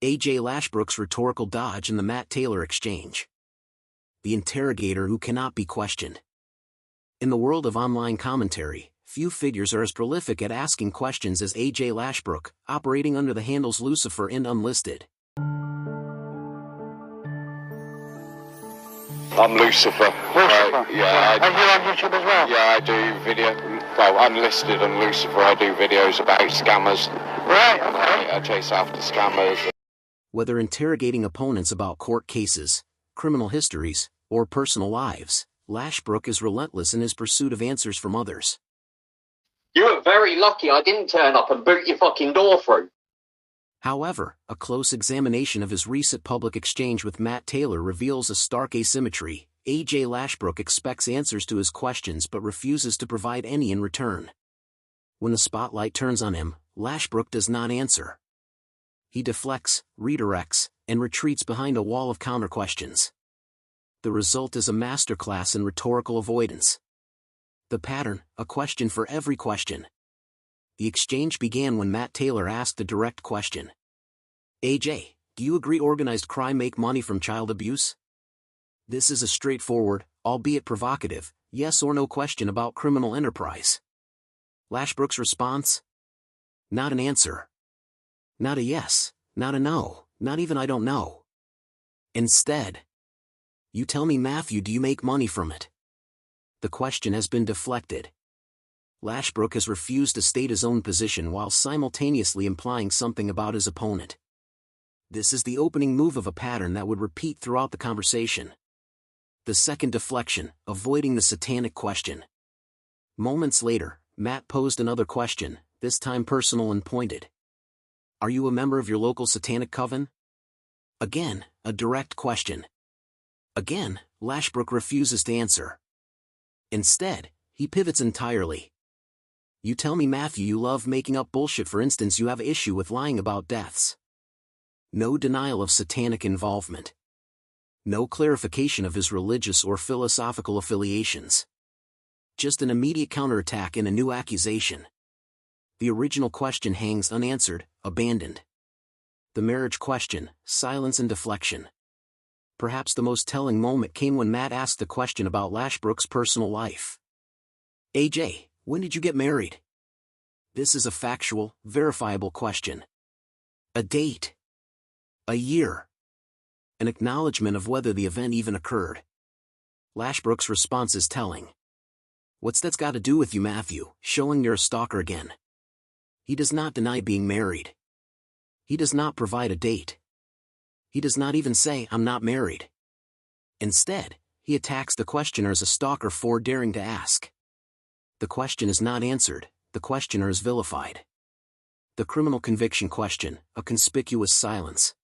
A.J. Lashbrook's rhetorical dodge in the Matt Taylor exchange. The interrogator who cannot be questioned. In the world of online commentary, few figures are as prolific at asking questions as A.J. Lashbrook, operating under the handles Lucifer and Unlisted. I'm Lucifer. Yeah. Are you on YouTube as well? Yeah, I do video. Well, I'm listed on Lucifer. I do videos about scammers. Right, okay. I chase after scammers. Whether interrogating opponents about court cases, criminal histories, or personal lives, Lashbrook is relentless in his pursuit of answers from others. You were very lucky I didn't turn up and boot your fucking door through. However, a close examination of his recent public exchange with Matt Taylor reveals a stark asymmetry. A.J. Lashbrook expects answers to his questions but refuses to provide any in return. When the spotlight turns on him, Lashbrook does not answer. He deflects, redirects, and retreats behind a wall of counter-questions. The result is a masterclass in rhetorical avoidance. The pattern, a question for every question. The exchange began when Matt Taylor asked a direct question. AJ, do you agree organized crime make money from child abuse? This is a straightforward, albeit provocative, yes or no question about criminal enterprise. Lashbrook's response? Not an answer. Not a yes, not a no, not even I don't know. Instead, you tell me, Matthew, do you make money from it? The question has been deflected. Lashbrook has refused to state his own position while simultaneously implying something about his opponent. This is the opening move of a pattern that would repeat throughout the conversation. The second deflection, avoiding the satanic question. Moments later, Matt posed another question, this time personal and pointed. Are you a member of your local satanic coven? Again, a direct question. Again, Lashbrook refuses to answer. Instead, he pivots entirely. You tell me, Matthew, you love making up bullshit. For instance, you have an issue with lying about deaths. No denial of satanic involvement. No clarification of his religious or philosophical affiliations. Just an immediate counterattack and a new accusation. The original question hangs unanswered, abandoned. The marriage question, silence and deflection. Perhaps the most telling moment came when Matt asked the question about Lashbrook's personal life. AJ, when did you get married? This is a factual, verifiable question. A date. A year. An acknowledgement of whether the event even occurred. Lashbrook's response is telling. What's that's got to do with you, Matthew? Showing you're a stalker again. He does not deny being married. He does not provide a date. He does not even say, I'm not married. Instead, he attacks the questioner as a stalker for daring to ask. The question is not answered, the questioner is vilified. The criminal conviction question, a conspicuous silence.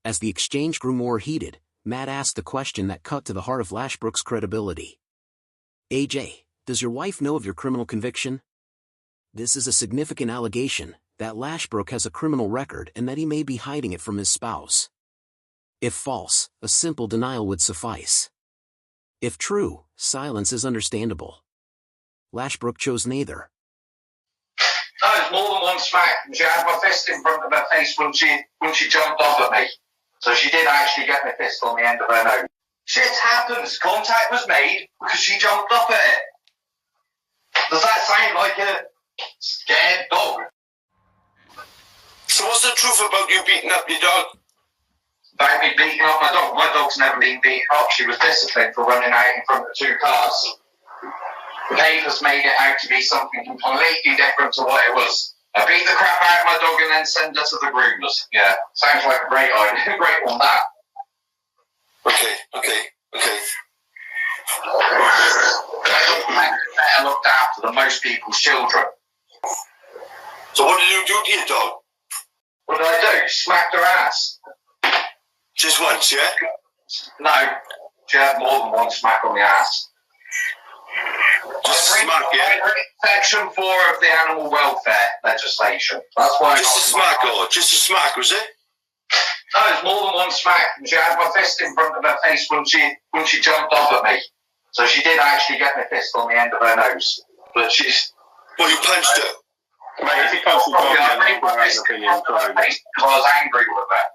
As the exchange grew more heated, Matt asked the question that cut to the heart of Lashbrook's credibility. AJ, does your wife know of your criminal conviction? This is a significant allegation, that Lashbrook has a criminal record and that he may be hiding it from his spouse. If false, a simple denial would suffice. If true, silence is understandable. Lashbrook chose neither. That was more than one smack. She had my fist in front of her face when she jumped off at me. So she did actually get my fist on the end of her nose. Shit happens. Contact was made because she jumped up at it. Does that sound like a scared dog? So what's the truth about you beating up your dog? About me beating up my dog? My dog's never been beaten up. She was disciplined for running out in front of two cars. The papers made it out to be something completely different to what it was. I beat the crap out of my dog and then send her to the groomers. Yeah, sounds like a great idea. Great one, that. Okay. Better looked after than most people's children. So what did you do to your dog? What did I do? Smacked her ass. Just once, yeah? No, she had more than one smack on the ass. Just a smack, yeah? Section 4 of the animal welfare legislation. That's why. Just a smack, or just a smack, was it? No, it was more than one smack. She had my fist in front of her face when she jumped off at me. So she did actually get my fist on the end of her nose. But she's... Well, you punched her. Mate, if you can't see, I was angry with her.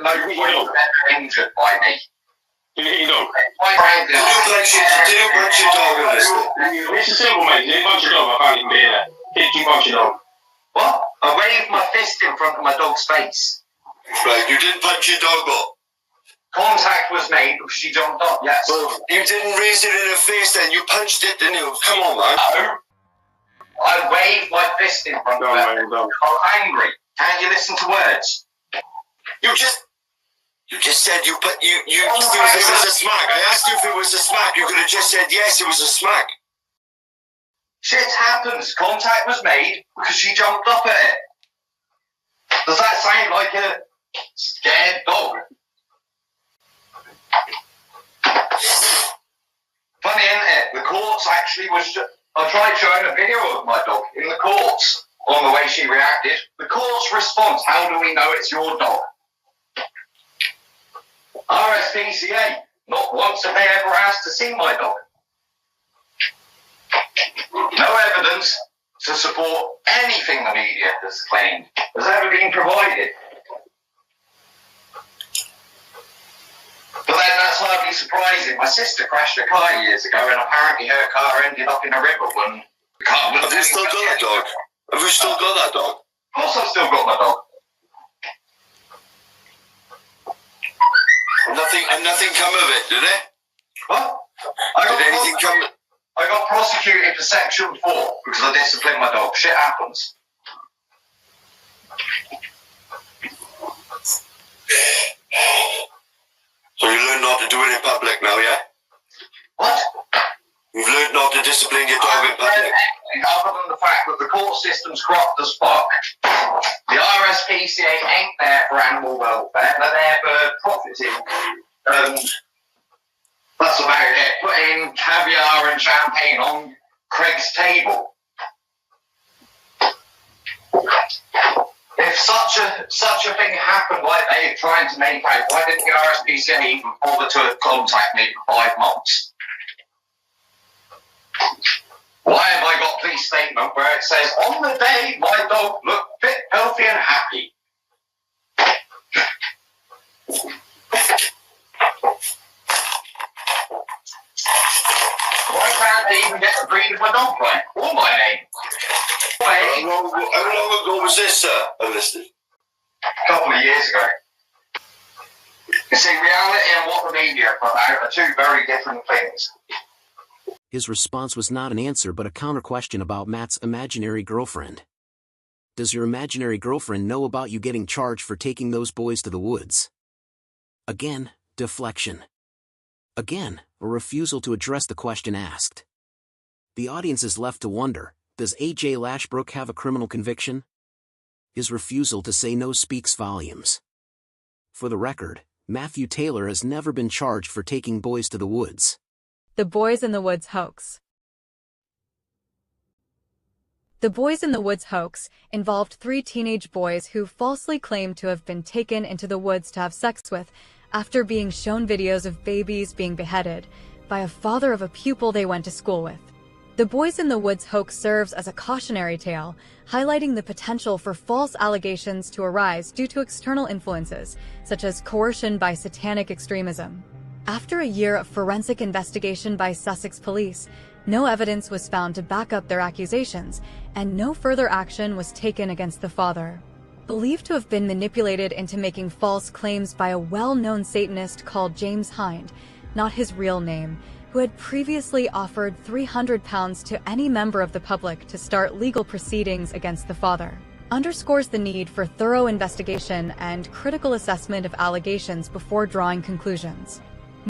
that nobody was ever injured by me. Did he know? Did you punch your dog on this thing? It's a simple, mate. Did he punch your dog? I can't even hear that. Did you punch your dog? What? I waved my fist in front of my dog's face. Right, you didn't punch your dog up. Contact was made because she jumped up, yes. Well, you didn't raise it in her face then. You punched it, didn't you? Come on, man. No. I waved my fist in front of her. I'm angry. Can't you listen to words? You just said you asked you if it was a smack. I asked you if it was a smack. You could have just said yes, it was a smack. Shit happens. Contact was made because she jumped up at it. Does that sound like a scared dog? Funny, isn't it? The courts actually I tried showing a video of my dog in the courts on the way she reacted. The court's response, how do we know it's your dog? RSPCA, not once have they ever asked to see my dog. No evidence to support anything the media has claimed has ever been provided. But then that's hardly surprising. My sister crashed a car years ago and apparently her car ended up in a river when the car was... Have you still got that dog? Have you still got that dog? Of course I've still got my dog. Nothing come of it, did it? What? Did anything come... I got prosecuted for Section 4 because I disciplined my dog. Shit happens. So you learned not to do it in public now, yeah? What? You've learned not to discipline your dog in public. Other than the fact that the court system's cropped as fuck. The RSPCA ain't there for animal welfare, they're there for profiting. That's about it. Putting caviar and champagne on Craig's table. If such a thing happened like they're trying to make out, why didn't the RSPCA even bother to contact me for 5 months? Why have I got police statement where it says, on the day my dog looked fit, healthy and happy? Why can't they even get the breed of my dog right? Or my name? How long ago was this, enlisted? A couple of years ago. You see, reality and what the media put out are two very different things. His response was not an answer but a counter-question about Matt's imaginary girlfriend. Does your imaginary girlfriend know about you getting charged for taking those boys to the woods? Again, deflection. Again, a refusal to address the question asked. The audience is left to wonder, does A.J. Lashbrook have a criminal conviction? His refusal to say no speaks volumes. For the record, Matthew Taylor has never been charged for taking boys to the woods. The Boys in the Woods hoax. The Boys in the Woods hoax involved 3 teenage boys who falsely claimed to have been taken into the woods to have sex with after being shown videos of babies being beheaded by a father of a pupil they went to school with. The Boys in the Woods hoax serves as a cautionary tale, highlighting the potential for false allegations to arise due to external influences, such as coercion by satanic extremism. After a year of forensic investigation by Sussex police, no evidence was found to back up their accusations, and no further action was taken against the father. Believed to have been manipulated into making false claims by a well-known Satanist called James Hind, not his real name, who had previously offered £300 to any member of the public to start legal proceedings against the father, underscores the need for thorough investigation and critical assessment of allegations before drawing conclusions.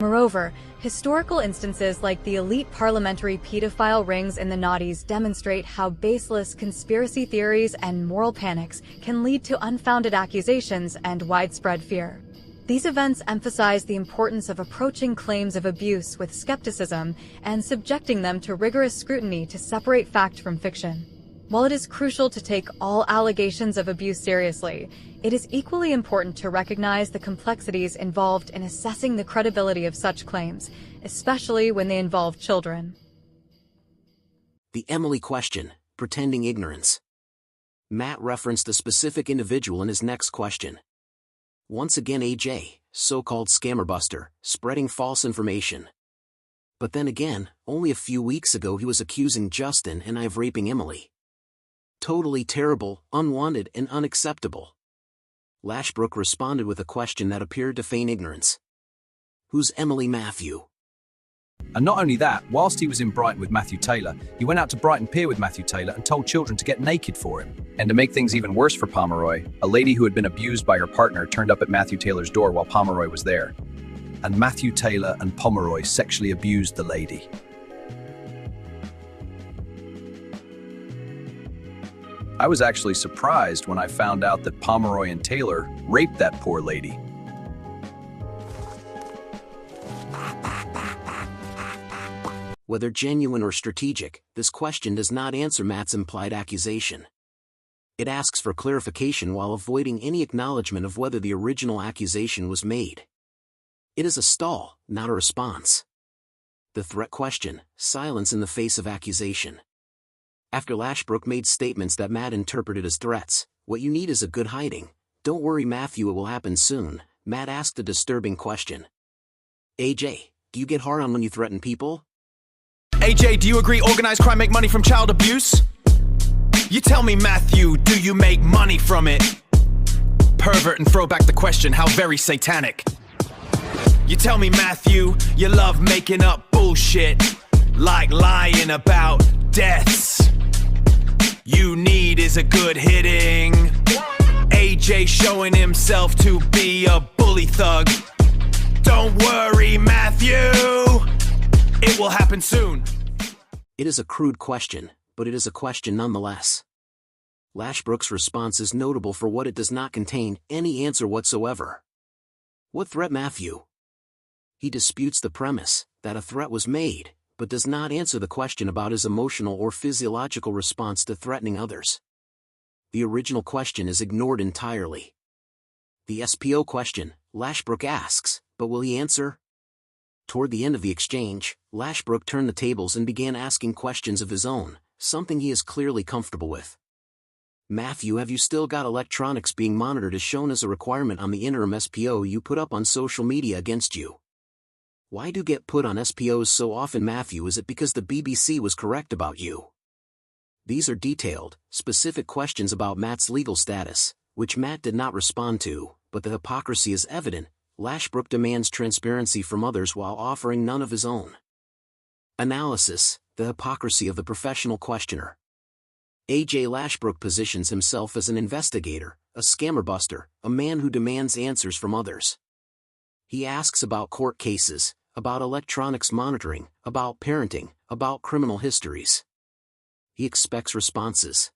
Moreover, historical instances like the elite parliamentary pedophile rings in the noughties demonstrate how baseless conspiracy theories and moral panics can lead to unfounded accusations and widespread fear. These events emphasize the importance of approaching claims of abuse with skepticism and subjecting them to rigorous scrutiny to separate fact from fiction. While it is crucial to take all allegations of abuse seriously, it is equally important to recognize the complexities involved in assessing the credibility of such claims, especially when they involve children. The Emily question, pretending ignorance. Matt referenced a specific individual in his next question. Once again AJ, so-called scammer buster, spreading false information. But then again, only a few weeks ago he was accusing Justin and I of raping Emily. Totally terrible, unwanted and unacceptable. Lashbrook responded with a question that appeared to feign ignorance. Who's Emily Matthew? And not only that, whilst he was in Brighton with Matthew Taylor, he went out to Brighton Pier with Matthew Taylor and told children to get naked for him. And to make things even worse for Pomeroy, a lady who had been abused by her partner turned up at Matthew Taylor's door while Pomeroy was there. And Matthew Taylor and Pomeroy sexually abused the lady. I was actually surprised when I found out that Pomeroy and Taylor raped that poor lady. Whether genuine or strategic, this question does not answer Matt's implied accusation. It asks for clarification while avoiding any acknowledgement of whether the original accusation was made. It is a stall, not a response. The threat question, silence in the face of accusation. After Lashbrook made statements that Matt interpreted as threats, what you need is a good hiding. Don't worry Matthew, it will happen soon. Matt asked a disturbing question. AJ, do you get hard on when you threaten people? AJ, do you agree organized crime make money from child abuse? You tell me, Matthew, do you make money from it? Pervert and throw back the question, how very satanic. You tell me, Matthew, you love making up bullshit, like lying about deaths. You need is a good hitting AJ showing himself to be a bully thug. Don't worry, Matthew, it will happen soon. It is a crude question, but it is a question nonetheless. Lashbrook's response is notable for what it does not contain any answer whatsoever. What threat, Matthew? He disputes the premise that a threat was made, but does not answer the question about his emotional or physiological response to threatening others. The original question is ignored entirely. The SPO question, Lashbrook asks, but will he answer? Toward the end of the exchange, Lashbrook turned the tables and began asking questions of his own, something he is clearly comfortable with. Matthew, have you still got electronics being monitored as shown as a requirement on the interim SPO you put up on social media against you? Why do you get put on SPOs so often, Matthew? Is it because the BBC was correct about you? These are detailed, specific questions about Matt's legal status, which Matt did not respond to, but the hypocrisy is evident. Lashbrook demands transparency from others while offering none of his own. Analysis, the hypocrisy of the professional questioner. AJ Lashbrook positions himself as an investigator, a scammer buster, a man who demands answers from others. He asks about court cases, about electronics monitoring, about parenting, about criminal histories. He expects responses.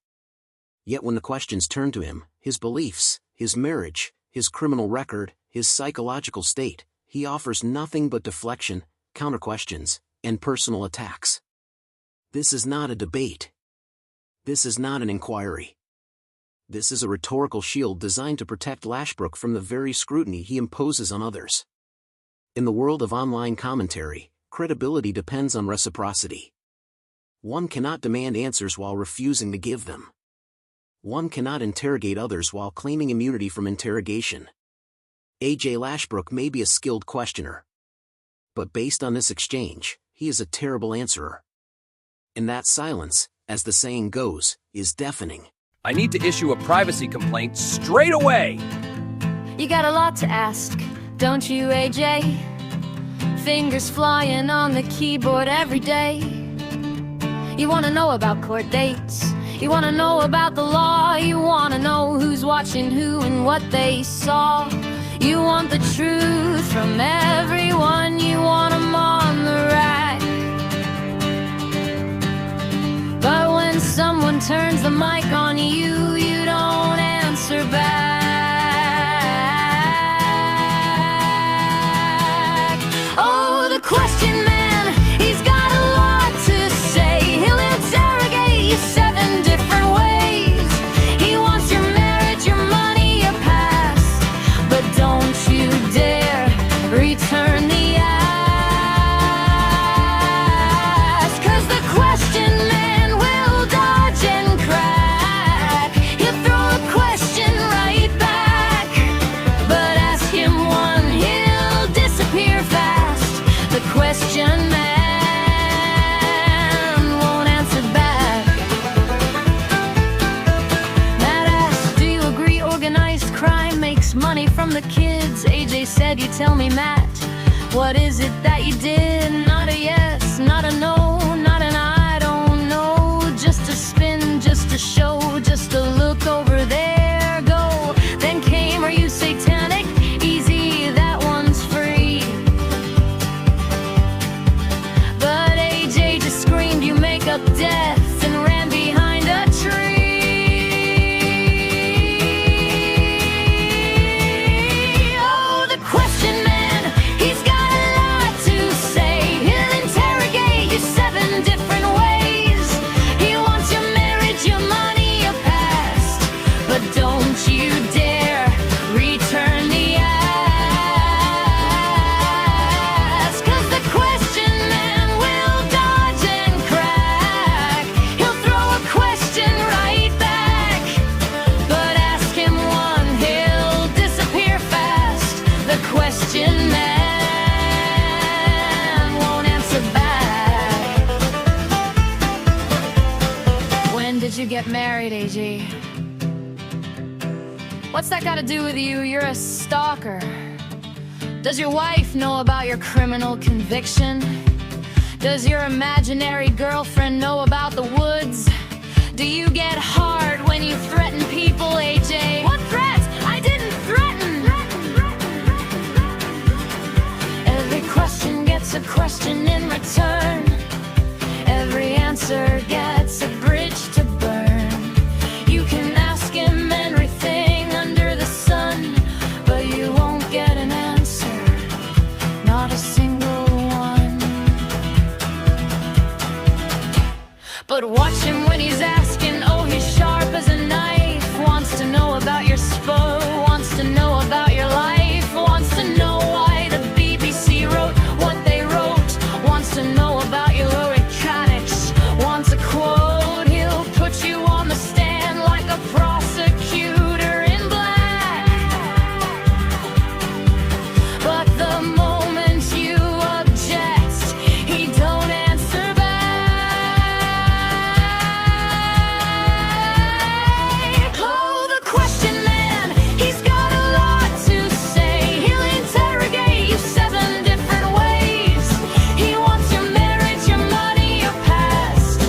Yet when the questions turn to him, his beliefs, his marriage, his criminal record, his psychological state, he offers nothing but deflection, counter-questions, and personal attacks. This is not a debate. This is not an inquiry. This is a rhetorical shield designed to protect Lashbrook from the very scrutiny he imposes on others. In the world of online commentary, credibility depends on reciprocity. One cannot demand answers while refusing to give them. One cannot interrogate others while claiming immunity from interrogation. AJ Lashbrook may be a skilled questioner. But based on this exchange, he is a terrible answerer. And that silence, as the saying goes, is deafening. I need to issue a privacy complaint straight away. You got a lot to ask, don't you, AJ? Fingers flying on the keyboard every day. You want to know about court dates. You want to know about the law. You want to know who's watching who and what they saw. You want the truth from everyone. You want them on the rack. But when someone turns the mic on you, you don't answer back. Oh, the question man, he's got a lot to say. He'll interrogate you 7 different ways. He wants your marriage, your money, your past. But don't you dare return the ask. 'Cause the question man will dodge and crack. He'll throw a makes money from the kids. AJ said, you tell me, Matt, what is it that you did? Not a yes, not a no, not an I don't know. Just a spin, just a show, just a look over there, go. Then came, are you satanic? Easy, that one's free. But AJ just screamed, you make up death, and ran behind a tree. Did you get married, AJ? What's that got to do with you? You're a stalker. Does your wife know about your criminal conviction? Does your imaginary girlfriend know about the woods? Do you get hard when you threaten people, AJ? What threats? I didn't threaten! Every question gets a question in return. Every answer gets a bridge to burn. You can ask him everything under the sun, but you won't get an answer, not a single one. But watch him when he's asking, oh, he's sharp as a knife. Wants to know about your spo, wants to know about your life, wants to know why the BBC wrote what they wrote, wants to know about your wants a quote, he'll put you on the stand like a prosecutor in black. But the moment you object, he don't answer back. Oh, the question man, he's got a lot to say. He'll interrogate you 7 different ways. He wants your marriage, your money, your past.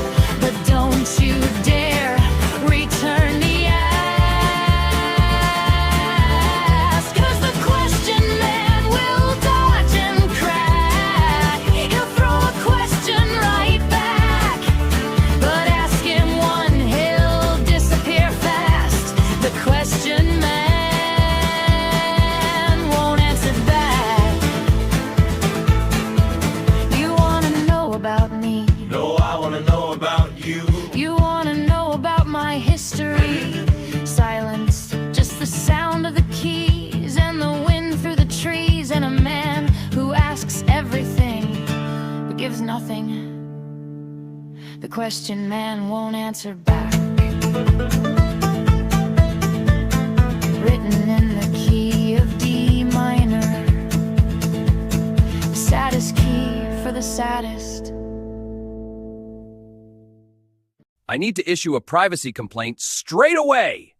But don't you dare return the ask, 'cause the question man will dodge and crack. He'll throw a question right back, but ask him one, he'll disappear fast. The question man won't answer back. You wanna know about me? No, I wanna know about you. You wanna know about my history? Silence, just the sound of the keys and the wind through the trees, and a man who asks everything but gives nothing. The question man won't answer back. Written in the key of D minor, the saddest key for the saddest. I need to issue a privacy complaint straight away.